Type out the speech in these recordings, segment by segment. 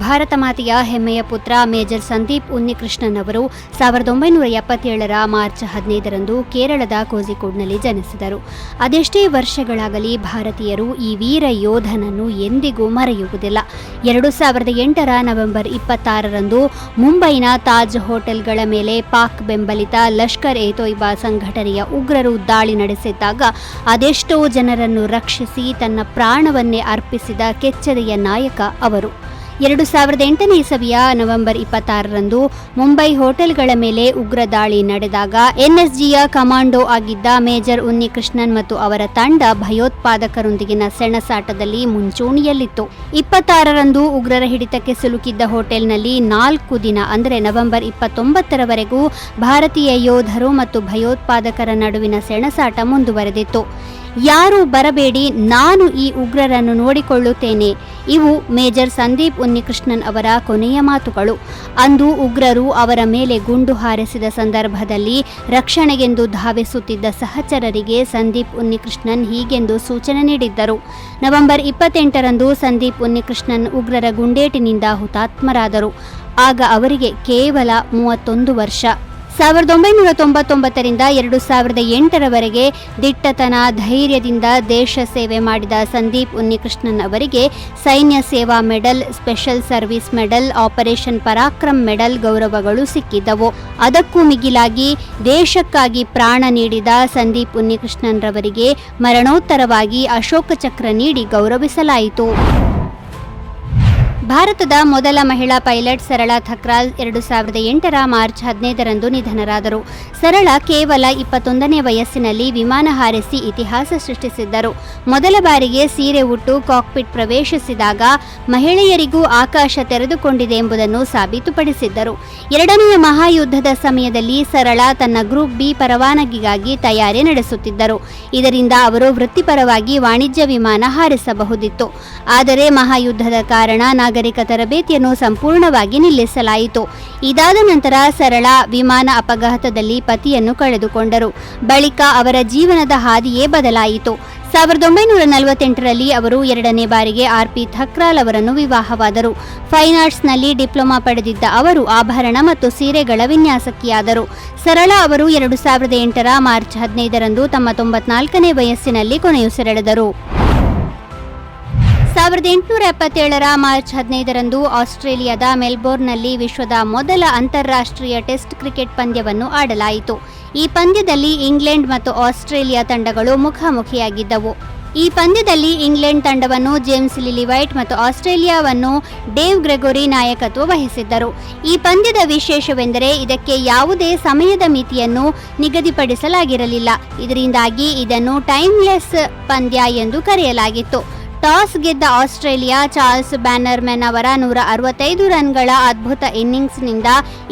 ಭಾರತ ಮಾತೆಯ ಹೆಮ್ಮೆಯ ಪುತ್ರ ಮೇಜರ್ ಸಂದೀಪ್ ಉನ್ನಿಕೃಷ್ಣನ್ ಅವರು 1977ರ ಮಾರ್ಚ್ 15ರಂದು ಕೇರಳದ ಕೋಝಿಕೋಡ್ನಲ್ಲಿ ಜನಿಸಿದರು. ಅದೆಷ್ಟೇ ವರ್ಷಗಳಾಗಲಿ ಭಾರತೀಯರು ಈ ವೀರ ಯೋಧನನ್ನು ಎಂದಿಗೂ ಮರೆಯುವುದಿಲ್ಲ. 2008ರ ನವೆಂಬರ್ 26ರಂದು ಮುಂಬೈನ ತಾಜ್ ಹೋಟೆಲ್ಗಳ ಮೇಲೆ ಪಾಕ್ ಬೆಂಬಲಿತ ಲಷ್ಕರ್ ಎ ತೊಯ್ಬಾ ಸಂಘಟನೆಯ ಉಗ್ರರು ದಾಳಿ ನಡೆಸಿದ್ದಾಗ ಅದೆಷ್ಟೋ ಜನರನ್ನು ರಕ್ಷಿಸಿ ತನ್ನ ಪ್ರಾಣವನ್ನೇ ಅರ್ಪಿಸಿದ ಕೆಚ್ಚೆದೆಯ ನಾಯಕ ಅವರು. 2008ನೇ ಇಸವಿಯ ನವೆಂಬರ್ 26ರಂದು ಮುಂಬೈ ಹೋಟೆಲ್ಗಳ ಮೇಲೆ ಉಗ್ರ ದಾಳಿ ನಡೆದಾಗ ಎನ್ಎಸ್ಜಿಯ ಕಮಾಂಡೋ ಆಗಿದ್ದ ಮೇಜರ್ ಉನ್ನಿಕೃಷ್ಣನ್ ಮತ್ತು ಅವರ ತಂಡ ಭಯೋತ್ಪಾದಕರೊಂದಿಗಿನ ಸೆಣಸಾಟದಲ್ಲಿ ಮುಂಚೂಣಿಯಲ್ಲಿತ್ತು. 26ರಂದು ಉಗ್ರರ ಹಿಡಿತಕ್ಕೆ ಸಿಲುಕಿದ್ದ ಹೋಟೆಲ್ನಲ್ಲಿ 4 ದಿನ ಅಂದರೆ ನವೆಂಬರ್ 29ರವರೆಗೂ ಭಾರತೀಯ ಯೋಧರು ಮತ್ತು ಭಯೋತ್ಪಾದಕರ ನಡುವಿನ ಸೆಣಸಾಟ ಮುಂದುವರೆದಿತ್ತು. ಯಾರೂ ಬರಬೇಡಿ, ನಾನು ಈ ಉಗ್ರರನ್ನು ನೋಡಿಕೊಳ್ಳುತ್ತೇನೆ. ಇವು ಮೇಜರ್ ಸಂದೀಪ್ ಉನ್ನಿಕೃಷ್ಣನ್ ಅವರ ಕೊನೆಯ ಮಾತುಗಳು. ಅಂದು ಉಗ್ರರು ಅವರ ಮೇಲೆ ಗುಂಡು ಹಾರಿಸಿದ ಸಂದರ್ಭದಲ್ಲಿ ರಕ್ಷಣೆಗೆಂದು ಧಾವಿಸುತ್ತಿದ್ದ ಸಹಚರರಿಗೆ ಸಂದೀಪ್ ಉನ್ನಿಕೃಷ್ಣನ್ ಹೀಗೆಂದು ಸೂಚನೆ ನೀಡಿದ್ದರು. ನವೆಂಬರ್ 28ರಂದು ಸಂದೀಪ್ ಉನ್ನಿಕೃಷ್ಣನ್ ಉಗ್ರರ ಗುಂಡೇಟಿನಿಂದ ಹುತಾತ್ಮರಾದರು. ಆಗ ಅವರಿಗೆ ಕೇವಲ 31 ವರ್ಷ. 1999ರಿಂದ 2008ರವರೆಗೆ ದಿಟ್ಟತನ, ಧೈರ್ಯದಿಂದ ದೇಶ ಸೇವೆ ಮಾಡಿದ ಸಂದೀಪ್ ಉನ್ನಿಕೃಷ್ಣನ್ ಅವರಿಗೆ Sainya Seva medal, special service medal, operation Parakram medal ಗೌರವಗಳು ಸಿಕ್ಕಿದ್ದವು. ಅದಕ್ಕೂ ಮಿಗಿಲಾಗಿ ದೇಶಕ್ಕಾಗಿ ಪ್ರಾಣ ನೀಡಿದ ಸಂದೀಪ್ ಉನ್ನಿಕೃಷ್ಣನ್ ರವರಿಗೆ ಮರಣೋತ್ತರವಾಗಿ ಅಶೋಕ ಚಕ್ರ ನೀಡಿ ಗೌರವಿಸಲಾಯಿತು. ಭಾರತದ ಮೊದಲ ಮಹಿಳಾ ಪೈಲಟ್ ಸರಳಾ ಥಕ್ರಾಲ್ 2008ರ ಮಾರ್ಚ್ 15ರಂದು ನಿಧನರಾದರು. ಸರಳಾ ಕೇವಲ 21ನೇ ವಯಸ್ಸಿನಲ್ಲಿ ವಿಮಾನ ಹಾರಿಸಿ ಇತಿಹಾಸ ಸೃಷ್ಟಿಸಿದ್ದರು. ಮೊದಲ ಬಾರಿಗೆ ಸೀರೆ ಉಟ್ಟು ಕಾಕ್ಪಿಟ್ ಪ್ರವೇಶಿಸಿದಾಗ ಮಹಿಳೆಯರಿಗೂ ಆಕಾಶ ತೆರೆದುಕೊಂಡಿದೆ ಎಂಬುದನ್ನು ಸಾಬೀತುಪಡಿಸಿದ್ದರು. ಎರಡನೆಯ ಮಹಾಯುದ್ಧದ ಸಮಯದಲ್ಲಿ ಸರಳಾ ತನ್ನ ಗ್ರೂಪ್ ಬಿ ಪರವಾನಗಿಗಾಗಿ ತಯಾರಿ ನಡೆಸುತ್ತಿದ್ದರು. ಇದರಿಂದ ಅವರು ವೃತ್ತಿಪರವಾಗಿ ವಾಣಿಜ್ಯ ವಿಮಾನ ಹಾರಿಸಬಹುದಿತ್ತು. ಆದರೆ ಮಹಾಯುದ್ಧದ ಕಾರಣ ನಾಗರಿಕ ತರಬೇತಿಯನ್ನು ಸಂಪೂರ್ಣವಾಗಿ ನಿಲ್ಲಿಸಲಾಯಿತು. ಇದಾದ ನಂತರ ಸರಳಾ ವಿಮಾನ ಅಪಘಾತದಲ್ಲಿ ಪತಿಯನ್ನು ಕಳೆದುಕೊಂಡರು. ಬಳಿಕ ಅವರ ಜೀವನದ ಹಾದಿಯೇ ಬದಲಾಯಿತು. 1948ರಲ್ಲಿ ಅವರು ಎರಡನೇ ಬಾರಿಗೆ ಆರ್.ಪಿ. ಥಕ್ರಾಲ್ ಅವರನ್ನು ವಿವಾಹವಾದರು. ಫೈನ್ ಆರ್ಟ್ಸ್ನಲ್ಲಿ ಡಿಪ್ಲೊಮಾ ಪಡೆದಿದ್ದ ಅವರು ಆಭರಣ ಮತ್ತು ಸೀರೆಗಳ ವಿನ್ಯಾಸಕಿಯಾದರು. ಸರಳಾ ಅವರು 2008ರ ಮಾರ್ಚ್ 15ರಂದು ತಮ್ಮ 94ನೇ ವಯಸ್ಸಿನಲ್ಲಿ ಕೊನೆಯುಸಿರೆಳೆದರು. 1877ರ ಮಾರ್ಚ್ 15ರಂದು ಆಸ್ಟ್ರೇಲಿಯಾದ ಮೆಲ್ಬೋರ್ನ್ನಲ್ಲಿ ವಿಶ್ವದ ಮೊದಲ ಅಂತಾರಾಷ್ಟ್ರೀಯ ಟೆಸ್ಟ್ ಕ್ರಿಕೆಟ್ ಪಂದ್ಯವನ್ನು ಆಡಲಾಯಿತು. ಈ ಪಂದ್ಯದಲ್ಲಿ ಇಂಗ್ಲೆಂಡ್ ಮತ್ತು ಆಸ್ಟ್ರೇಲಿಯಾ ತಂಡಗಳು ಮುಖಾಮುಖಿಯಾಗಿದ್ದವು. ಈ ಪಂದ್ಯದಲ್ಲಿ ಇಂಗ್ಲೆಂಡ್ ತಂಡವನ್ನು ಜೇಮ್ಸ್ ಲಿಲಿವೈಟ್ ಮತ್ತು ಆಸ್ಟ್ರೇಲಿಯಾವನ್ನು ಡೇವ್ ಗ್ರೆಗೋರಿ ನಾಯಕತ್ವ ವಹಿಸಿದ್ದರು. ಈ ಪಂದ್ಯದ ವಿಶೇಷವೆಂದರೆ ಇದಕ್ಕೆ ಯಾವುದೇ ಸಮಯದ ಮಿತಿಯನ್ನು ನಿಗದಿಪಡಿಸಲಾಗಿರಲಿಲ್ಲ. ಇದರಿಂದಾಗಿ ಇದನ್ನು ಟೈಮ್ಲೆಸ್ ಪಂದ್ಯ ಎಂದು ಕರೆಯಲಾಗಿತ್ತು. ಟಾಸ್ ಗೆದ್ದ ಆಸ್ಟ್ರೇಲಿಯಾ ಚಾರ್ಲ್ಸ್ ಬ್ಯಾನರ್ಮನ್ ಅವರ 165 ರನ್ಗಳ ಅದ್ಭುತ ಇನ್ನಿಂಗ್ಸ್ನಿಂದ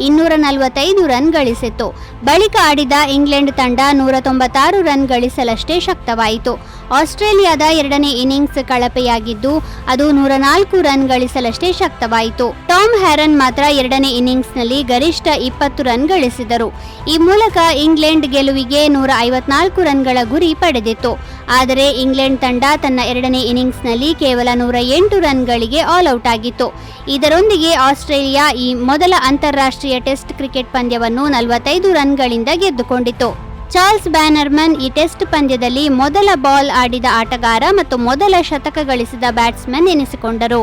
245 ರನ್ ಗಳಿಸಿತ್ತು. ಬಳಿಕ ಆಡಿದ ಇಂಗ್ಲೆಂಡ್ ತಂಡ 196 ರನ್ ಗಳಿಸಲಷ್ಟೇ ಶಕ್ತವಾಯಿತು. ಆಸ್ಟ್ರೇಲಿಯಾದ ಎರಡನೇ ಇನ್ನಿಂಗ್ಸ್ ಕಳಪೆಯಾಗಿದ್ದು ಅದು 104 ರನ್ ಗಳಿಸಲಷ್ಟೇ ಶಕ್ತವಾಯಿತು. ಟಾಮ್ ಹ್ಯಾರನ್ ಮಾತ್ರ ಎರಡನೇ ಇನ್ನಿಂಗ್ಸ್ನಲ್ಲಿ ಗರಿಷ್ಠ 20 ರನ್ ಗಳಿಸಿದರು. ಈ ಮೂಲಕ ಇಂಗ್ಲೆಂಡ್ ಗೆಲುವಿಗೆ 154 ರನ್ಗಳ ಗುರಿ ಪಡೆದಿತ್ತು. ಆದರೆ ಇಂಗ್ಲೆಂಡ್ ತಂಡ ತನ್ನ ಎರಡನೇ ಇನ್ನಿಂಗ್ಸ್ನಲ್ಲಿ ಕೇವಲ 108 ರನ್ಗಳಿಗೆ ಆಲ್ಔಟ್ ಆಗಿತ್ತು. ಇದರೊಂದಿಗೆ ಆಸ್ಟ್ರೇಲಿಯಾ ಈ ಮೊದಲ ಅಂತಾರಾಷ್ಟ್ರೀಯ ಟೆಸ್ಟ್ ಕ್ರಿಕೆಟ್ ಪಂದ್ಯವನ್ನು 45 ರನ್ಗಳಿಂದ ಗೆದ್ದುಕೊಂಡಿತು. ಚಾರ್ಲ್ಸ್ ಬ್ಯಾನರ್ಮನ್ ಈ ಟೆಸ್ಟ್ ಪಂದ್ಯದಲ್ಲಿ ಮೊದಲ ಬಾಲ್ ಆಡಿದ ಆಟಗಾರ ಮತ್ತು ಮೊದಲ ಶತಕ ಗಳಿಸಿದ ಬ್ಯಾಟ್ಸ್ಮನ್ ಎನಿಸಿಕೊಂಡರು.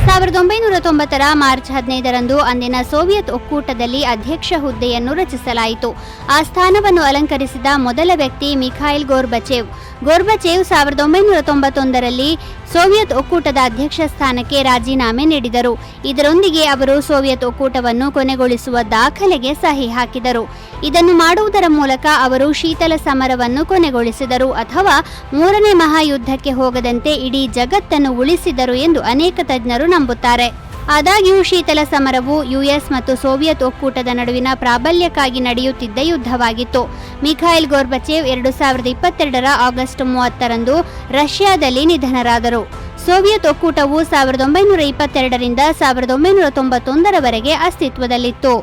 1990ರ ಮಾರ್ಚ್ 15ರಂದು ಅಂದಿನ ಸೋವಿಯತ್ ಒಕ್ಕೂಟದಲ್ಲಿ ಅಧ್ಯಕ್ಷ ಹುದ್ದೆಯನ್ನು ರಚಿಸಲಾಯಿತು. ಆ ಸ್ಥಾನವನ್ನು ಅಲಂಕರಿಸಿದ ಮೊದಲ ವ್ಯಕ್ತಿ ಮಿಖೈಲ್ ಗೋರ್ಬಚೇವ್. 1991ರಲ್ಲಿ ಸೋವಿಯತ್ ಒಕ್ಕೂಟದ ಅಧ್ಯಕ್ಷ ಸ್ಥಾನಕ್ಕೆ ರಾಜೀನಾಮೆ ನೀಡಿದರು. ಇದರೊಂದಿಗೆ ಅವರು ಸೋವಿಯತ್ ಒಕ್ಕೂಟವನ್ನು ಕೊನೆಗೊಳಿಸುವ ದಾಖಲೆಗೆ ಸಹಿ ಹಾಕಿದರು. ಇದನ್ನು ಮಾಡುವುದರ ಮೂಲಕ ಅವರು ಶೀತಲ ಸಮರವನ್ನು ಕೊನೆಗೊಳಿಸಿದರು ಅಥವಾ ಮೂರನೇ ಮಹಾಯುದ್ಧಕ್ಕೆ ಹೋಗದಂತೆ ಇಡೀ ಜಗತ್ತನ್ನು ಉಳಿಸಿದರು ಎಂದು ಅನೇಕ ತಜ್ಞರು ನಂಬುತ್ತಾರೆ. ಆದಾಗ್ಯೂ ಶೀತಲ ಸಮರವು ಯುಎಸ್ ಮತ್ತು ಸೋವಿಯತ್ ಒಕ್ಕೂಟದ ನಡುವಿನ ಪ್ರಾಬಲ್ಯಕ್ಕಾಗಿ ನಡೆಯುತ್ತಿದ್ದ ಯುದ್ಧವಾಗಿತ್ತು. ಮಿಖೈಲ್ ಗೋರ್ಬಚೇವ್ 2022ರ ಆಗಸ್ಟ್ 30ರಂದು ರಷ್ಯಾದಲ್ಲಿ ನಿಧನರಾದರು. ಸೋವಿಯತ್ ಒಕ್ಕೂಟವು 1922ರಿಂದ 1991ರವರೆಗೆ ಅಸ್ತಿತ್ವದಲ್ಲಿತ್ತು.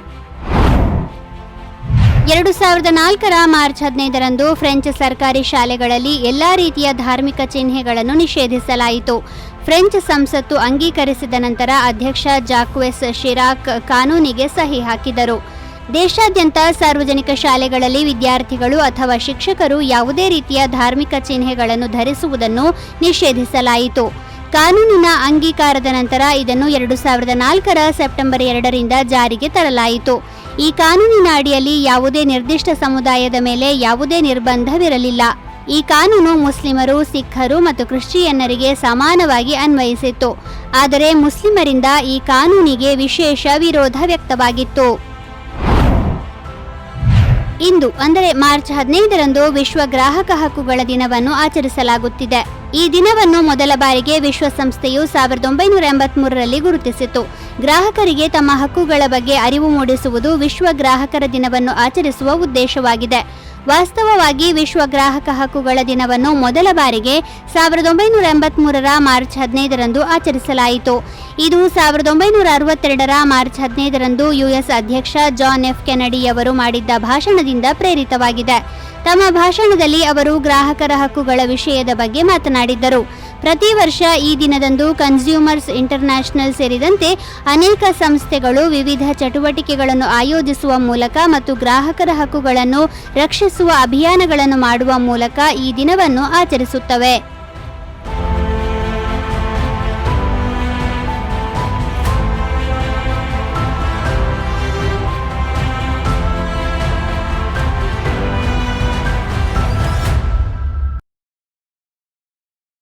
2004ರ ಮಾರ್ಚ್ 15ರಂದು ಫ್ರೆಂಚ್ ಸರ್ಕಾರಿ ಶಾಲೆಗಳಲ್ಲಿ ಎಲ್ಲಾ ರೀತಿಯ ಧಾರ್ಮಿಕ ಚಿಹ್ನೆಗಳನ್ನು ನಿಷೇಧಿಸಲಾಯಿತು. ಫ್ರೆಂಚ್ ಸಂಸತ್ತು ಅಂಗೀಕರಿಸಿದ ನಂತರ ಅಧ್ಯಕ್ಷ ಜಾಕ್ವೆಸ್ ಶಿರಾಕ್ ಕಾನೂನಿಗೆ ಸಹಿ ಹಾಕಿದರು. ದೇಶಾದ್ಯಂತ ಸಾರ್ವಜನಿಕ ಶಾಲೆಗಳಲ್ಲಿ ವಿದ್ಯಾರ್ಥಿಗಳು ಅಥವಾ ಶಿಕ್ಷಕರು ಯಾವುದೇ ರೀತಿಯ ಧಾರ್ಮಿಕ ಚಿಹ್ನೆಗಳನ್ನು ಧರಿಸುವುದನ್ನು ನಿಷೇಧಿಸಲಾಯಿತು. ಕಾನೂನಿನ ಅಂಗೀಕಾರದ ನಂತರ ಇದನ್ನು 2004ರ ಸೆಪ್ಟೆಂಬರ್ 2ರಿಂದ ಜಾರಿಗೆ ತರಲಾಯಿತು. ಈ ಕಾನೂನಿನ ಅಡಿಯಲ್ಲಿ ಯಾವುದೇ ನಿರ್ದಿಷ್ಟ ಸಮುದಾಯದ ಮೇಲೆ ಯಾವುದೇ ನಿರ್ಬಂಧವಿರಲಿಲ್ಲ. ಈ ಕಾನೂನು ಮುಸ್ಲಿಮರು, ಸಿಖ್ಖರು ಮತ್ತು ಕ್ರಿಶ್ಚಿಯನ್ನರಿಗೆ ಸಮಾನವಾಗಿ ಅನ್ವಯಿಸಿತ್ತು. ಆದರೆ ಮುಸ್ಲಿಮರಿಂದ ಈ ಕಾನೂನಿಗೆ ವಿಶೇಷ ವಿರೋಧ ವ್ಯಕ್ತವಾಗಿತ್ತು. ಇಂದು ಅಂದರೆ ಮಾರ್ಚ್ 15ರಂದು ವಿಶ್ವ ಗ್ರಾಹಕ ಹಕ್ಕುಗಳ ದಿನವನ್ನು ಆಚರಿಸಲಾಗುತ್ತಿದೆ. ಈ ದಿನವನ್ನು ಮೊದಲ ಬಾರಿಗೆ ವಿಶ್ವಸಂಸ್ಥೆಯು 1983ರಲ್ಲಿ ಗುರುತಿಸಿತು. ಗ್ರಾಹಕರಿಗೆ ತಮ್ಮ ಹಕ್ಕುಗಳ ಬಗ್ಗೆ ಅರಿವು ಮೂಡಿಸುವುದು ವಿಶ್ವ ಗ್ರಾಹಕರ ದಿನವನ್ನು ಆಚರಿಸುವ ಉದ್ದೇಶವಾಗಿದೆ. ವಾಸ್ತವವಾಗಿ ವಿಶ್ವ ಗ್ರಾಹಕ ಹಕ್ಕುಗಳ ದಿನವನ್ನು ಮೊದಲ ಬಾರಿಗೆ 1983ರ ಮಾರ್ಚ್ 15ರಂದು ಆಚರಿಸಲಾಯಿತು. ಇದು 1962ರ ಮಾರ್ಚ್ 15ರಂದು ಯುಎಸ್ ಅಧ್ಯಕ್ಷ ಜಾನ್ ಎಫ್ ಕೆನಡಿಯವರು ಮಾಡಿದ್ದ ಭಾಷಣದಿಂದ ಪ್ರೇರಿತವಾಗಿದೆ. ತಮ್ಮ ಭಾಷಣದಲ್ಲಿ ಅವರು ಗ್ರಾಹಕರ ಹಕ್ಕುಗಳ ವಿಷಯದ ಬಗ್ಗೆ ಮಾತನಾಡಿದ್ದರು. ಪ್ರತಿ ವರ್ಷ ಈ ದಿನದಂದು ಕನ್ಸ್ಯೂಮರ್ಸ್ ಇಂಟರ್ನ್ಯಾಷನಲ್ ಸೇರಿದಂತೆ ಅನೇಕ ಸಂಸ್ಥೆಗಳು ವಿವಿಧ ಚಟುವಟಿಕೆಗಳನ್ನು ಆಯೋಜಿಸುವ ಮೂಲಕ ಮತ್ತು ಗ್ರಾಹಕರ ಹಕ್ಕುಗಳನ್ನು ರಕ್ಷಿಸುವ ಅಭಿಯಾನಗಳನ್ನು ಮಾಡುವ ಮೂಲಕ ಈ ದಿನವನ್ನು ಆಚರಿಸುತ್ತವೆ.